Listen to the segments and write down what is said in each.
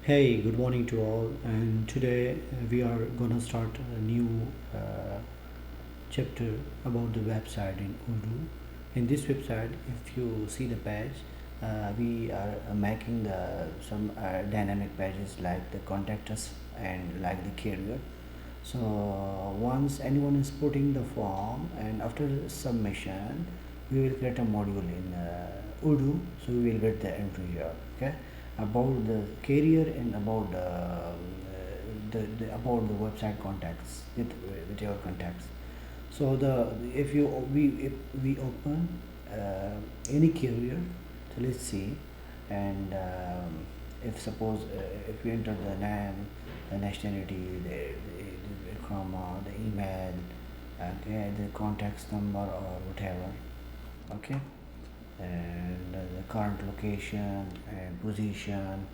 Hey, good morning to all. And today we are gonna start a new uh, chapter about the website in Odoo. In this website, if you see the page, we are making some dynamic pages like the contact us and like the career. So once anyone is putting the form and after submission, we will create a module in Odoo. So we will get the entry here. Okay, about the career and about the about the website contacts with your contacts. So the if you if we open any career, so let's see, and if suppose if we enter the name, the nationality, the comma, the email, okay, the contacts number or whatever, okay, and the current location and position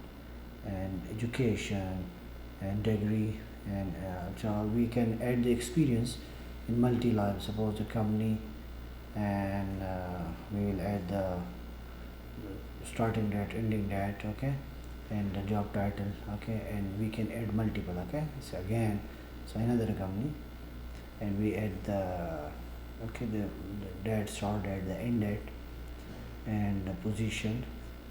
and education and degree, and so we can add the experience in multi-line. Suppose the company, and we will add the starting date, ending date, okay, and the job title, okay, and we can add multiple, okay. So again, so another company, and we add the okay the date, start date, the end date, and the position,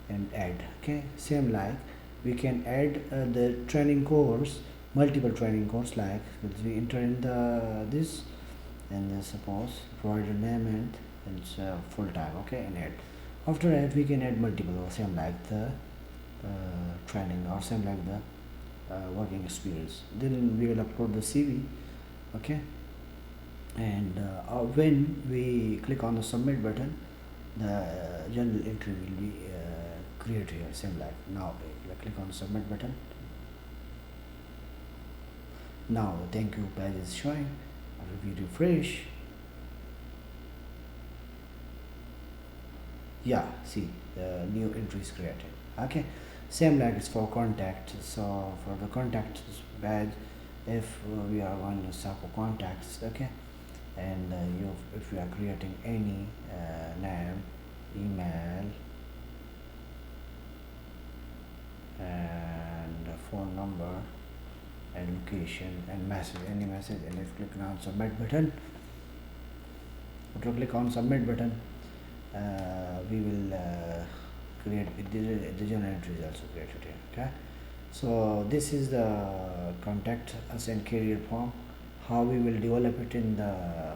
and add, okay. Same like we can add the training course, multiple training course, like we enter in the this, and suppose provider name, and it's full time, okay, and add. After that we can add multiple, or same like the training, or same like the working experience. Then we will upload the CV, okay, and when we click on the submit button, the general entry will be created here, same like now. Click on the submit button. Now the thank you page is showing. If we refresh, yeah, see the new entry is created, okay. Same like it's for contact. So for the contact badge, if we are going to sample contacts, okay, and you if you are creating any name, email, and phone number and location and message, any message, and if you click on submit button, click on submit button, we will create the general entry is also created here, okay. So this is the contact us and career form, how we will develop it in the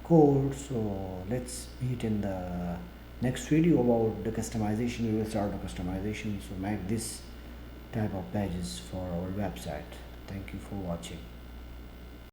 code. So let's meet in the next video about the customization. We will start the customization, so make this type of pages for our website. Thank you for watching.